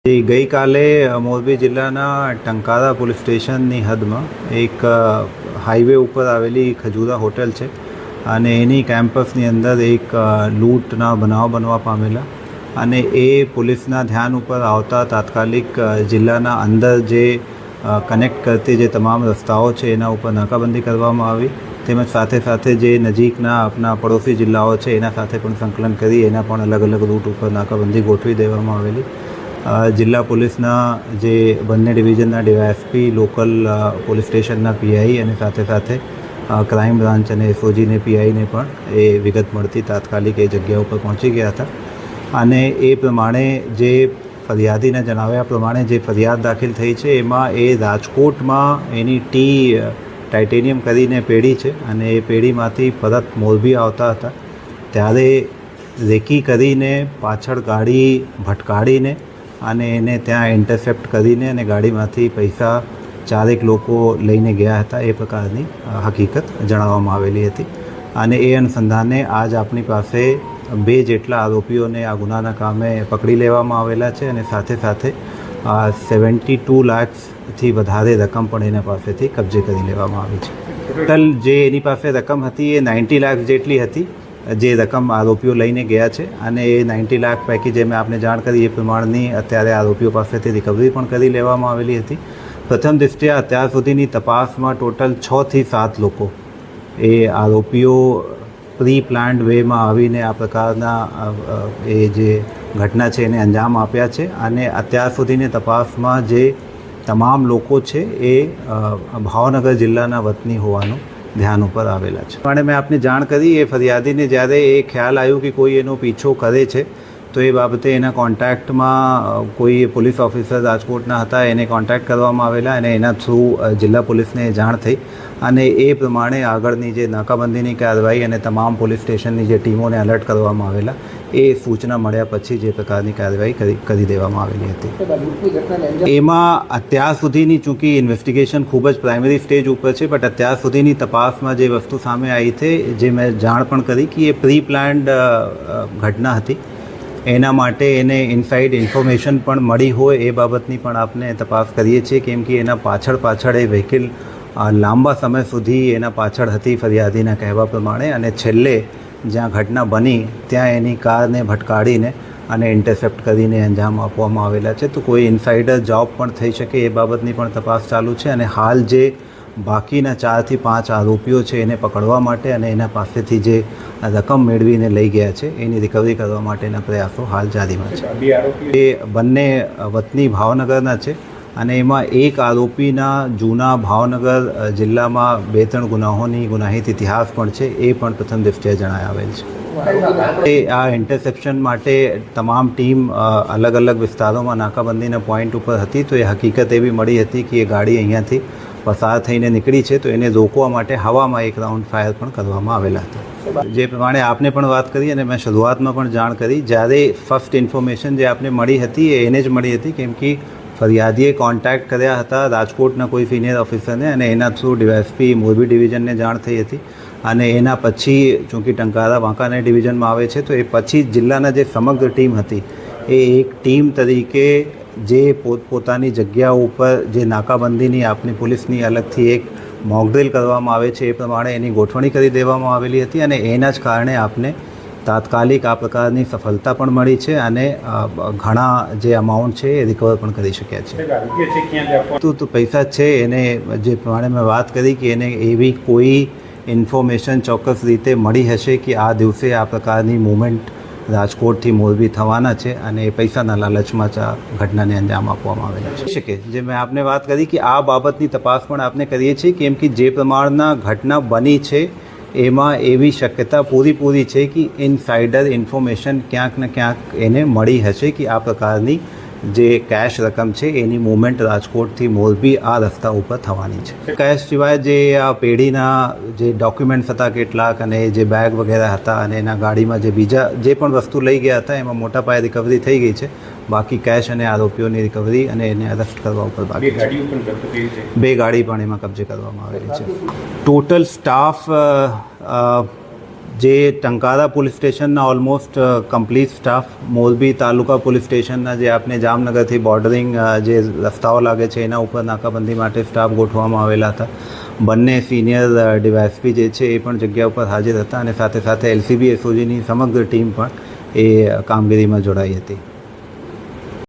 ગઈકાલે મોરબી જિલ્લાના ટંકારા પોલીસ સ્ટેશનની હદમાં એક હાઈવે ઉપર આવેલી ખજૂરા હોટલ છે અને એની કેમ્પસની અંદર એક લૂંટના બનાવ બનવા પામેલા અને એ પોલીસના ધ્યાન ઉપર આવતા તાત્કાલિક જિલ્લાના અંદર જે કનેક્ટ કરતી જે તમામ રસ્તાઓ છે એના ઉપર નાકાબંધી કરવામાં આવી તેમજ સાથે સાથે જે નજીકના આપણા પડોશી જિલ્લાઓ છે એના સાથે પણ સંકલન કરી એના પણ અલગ અલગ રૂટ ઉપર નાકાબંધી ગોઠવી દેવામાં આવેલી। જિલ્લા પોલીસના જે બંને ડિવિઝનના ડીવાયએસપી લોકલ પોલીસ સ્ટેશનના પીઆઈ અને સાથે સાથે ક્રાઇમ બ્રાન્ચ અને એસઓજીને પીઆઈને પણ એ વિગત મળતી તાત્કાલિક એ જગ્યા ઉપર પહોંચી ગયા હતા અને એ પ્રમાણે જે ફરિયાદીને જણાવ્યા પ્રમાણે જે ફરિયાદ દાખલ થઈ છે એમાં એ રાજકોટમાં એની ટાઇટેનિયમ કરીને પેઢી છે અને એ પેઢીમાંથી પરત મોરબી આવતા હતા ત્યારે રેકી કરીને પાછળ ગાડી ભટકાડીને અને એને ત્યાં ઇન્ટરસેપ્ટ કરીને અને ગાડીમાંથી પૈસા ચારેક લોકો લઈને ગયા હતા એ પ્રકારની હકીકત જણાવવામાં આવેલી હતી અને એ અનુસંધાને આજ આપણી પાસે 2 જેટલા આરોપીઓને આ ગુનાના કામે પકડી લેવામાં આવેલા છે અને સાથે સાથે 72 લાખથી વધારે રકમ પણ એના પાસેથી કબજે કરી લેવામાં આવી છે। ટોટલ જે એની પાસે રકમ હતી એ 90 લાખ જેટલી હતી જે રકમ આરોપીઓ લઈને ગયા છે અને એ 90 લાખ પૈકી જે મેં આપને જાણ કરી એ પ્રમાણની અત્યારે આરોપીઓ પાસેથી રિકવરી પણ કરી લેવામાં આવેલી હતી। પ્રથમ દૃષ્ટિએ અત્યાર સુધીની તપાસમાં ટોટલ 6 થી 7 લોકો એ આરોપીઓ પ્રી પ્લાન્ડ વેમાં આવીને આ પ્રકારના એ જે ઘટના છે એને અંજામ આપ્યા છે અને અત્યાર સુધીની તપાસમાં જે તમામ લોકો છે એ ભાવનગર જિલ્લાના વતની હોવાનું ધ્યાન ઉપર આવેલા છે। પણ મેં આપને જાણ કરી એ ફરિયાદીને જ્યારે એ ખ્યાલ આવ્યો કે કોઈ એનો પીછો કરે છે તો એ બાબતે એના કોન્ટેક્ટમાં કોઈ પોલીસ ઓફિસર રાજકોટના હતા એને કોન્ટેક્ટ કરવામાં આવેલા અને એના થ્રુ જિલ્લા પોલીસને જાણ થઈ અને એ પ્રમાણે આગળની જે નાકાબંધીની કાર્યવાહી અને તમામ પોલીસ સ્ટેશનની જે ટીમોને એલર્ટ કરવામાં આવેલા એ સૂચના મળ્યા પછી જે પ્રકારની કાર્યવાહી કરી દેવામાં આવેલી હતી। એમાં અત્યાર સુધીની ચૂંકી ઇન્વેસ્ટિગેશન ખૂબ જ પ્રાઇમરી સ્ટેજ ઉપર છે બટ અત્યાર સુધીની તપાસમાં જે વસ્તુ સામે આવી છે જે મેં જાણ પણ કરી કે એ પ્રી પ્લાન્ડ ઘટના હતી એના માટે એને ઇનસાઇડ ઇન્ફોર્મેશન પણ મળી હોય એ બાબતની પણ આપણે તપાસ કરીએ છીએ કેમ કે એના પાછળ એ વ્હીકલ લાંબા સમય સુધી એના પાછળ હતી ફરિયાદીના કહેવા પ્રમાણે અને છેલ્લે જ્યાં ઘટના બની ત્યાં એની કારને ભટકાડીને અને ઇન્ટરસેપ્ટ કરીને અંજામ આપવામાં આવેલા છે। તો કોઈ ઇનસાઇડર જોબ પણ થઈ શકે એ બાબતની પણ તપાસ ચાલુ છે અને હાલ જે બાકીના 4 થી 5 આરોપીઓ છે એને પકડવા માટે અને એના પાસેથી જે રકમ મેળવીને લઈ ગયા છે એની રિકવરી કરવા માટેના પ્રયાસો હાલ જારીમાં છે। એ બંને વતની ભાવનગરના છે અને એમાં એક આરોપીના જૂના ભાવનગર જિલ્લામાં 2-3 ગુનાહોની ગુનાહિત ઇતિહાસ પણ છે એ પણ પ્રથમ દૃષ્ટિએ જણાય આવેલ છે। આ ઇન્ટરસેપ્શન માટે તમામ ટીમ અલગ અલગ વિસ્તારોમાં નાકાબંધીના પોઈન્ટ ઉપર હતી તો એ હકીકત એવી મળી હતી કે એ ગાડી અહીંયાથી પસાર થઈને નીકળી છે તો એને રોકવા માટે હવામાં એક રાઉન્ડ ફાયર પણ કરવામાં આવેલા હતા। જે પ્રમાણે આપને પણ વાત કરી અને મેં શરૂઆતમાં પણ જાણ કરી જ્યારે ફર્સ્ટ ઇન્ફોર્મેશન જે આપને મળી હતી એ એને જ મળી હતી કેમ કે ફરિયાદીએ કોન્ટેક્ટ કર્યા હતા રાજકોટના કોઈ સિનિયર ઓફિસરને અને એના થ્રુ ડીવાયએસપી મોરબી ડિવિઝનને જાણ થઈ હતી અને એના પછી ચૂંકી ટંકારા વાંકાનેર ડિવિઝનમાં આવે છે તો એ પછી જિલ્લાના જે સમગ્ર ટીમ હતી એ એક ટીમ તરીકે જે પોતપોતાની જગ્યાઓ ઉપર જે નાકાબંધીની આપની પોલીસની અલગથી એક મોકડ્રીલ કરવામાં આવે છે એ પ્રમાણે એની ગોઠવણી કરી દેવામાં આવેલી હતી અને એના જ કારણે આપને તાત્કાલિક આ પ્રકારની સફળતા પણ મળી છે અને ઘણા જે અમાઉન્ટ છે એ રિકવર પણ કરી શક્યા છે। તો પૈસા છે એને જે પ્રમાણે મેં વાત કરી કે એને એવી કોઈ ઇન્ફોર્મેશન ચોક્કસ રીતે મળી હશે કે આ દિવસે આ પ્રકારની મૂવમેન્ટ રાજકોટથી મોરબી થવાના છે અને એ પૈસાના લાલચમાં જ આ ઘટનાને અંજામ આપવામાં આવેલા છે। જે મેં આપને વાત કરી કે આ બાબતની તપાસ પણ આપણે કરીએ છીએ કેમ કે જે પ્રમાણના ઘટના બની છે એમાં એવી શક્યતા પૂરી છે કે ઇનસાઇડર ઇન્ફોર્મેશન ક્યાંક ને ક્યાંક એને મળી હશે કે આ પ્રકારની જે કેશ રકમ છે એની મૂવમેન્ટ રાજકોટથી મોરબી આ રસ્તા ઉપર થવાની છે। કેશ સિવાય જે આ પેઢીના જે ડોક્યુમેન્ટ્સ હતા કેટલાક અને જે બેગ વગેરે હતા અને એના ગાડીમાં જે બીજા જે પણ વસ્તુ લઈ ગયા હતા એમાં મોટા પાયે રિકવરી થઈ ગઈ છે। બાકી કેશ અને આરોપીઓની રિકવરી અને એને અરેસ્ટ કરવા ઉપર બાકી છે। 2 ગાડી પણ એમાં કબજે કરવામાં આવેલી છે। ટોટલ સ્ટાફ જે ટંકારા પોલીસ સ્ટેશનના ઓલમોસ્ટ કમ્પ્લીટ સ્ટાફ, મોરબી તાલુકા પોલીસ સ્ટેશનના જે આપણે જામનગરથી બોર્ડરિંગ જે રસ્તાઓ લાગે છે એના ઉપર નાકાબંધી માટે સ્ટાફ ગોઠવવામાં આવેલા હતા. બંને સિનિયર ડીવાયએસપી જે છે એ પણ જગ્યા ઉપર હાજર હતા અને સાથે સાથે LCB SOGની સમગ્ર ટીમ પણ એ કામગીરીમાં જોડાઈ હતી.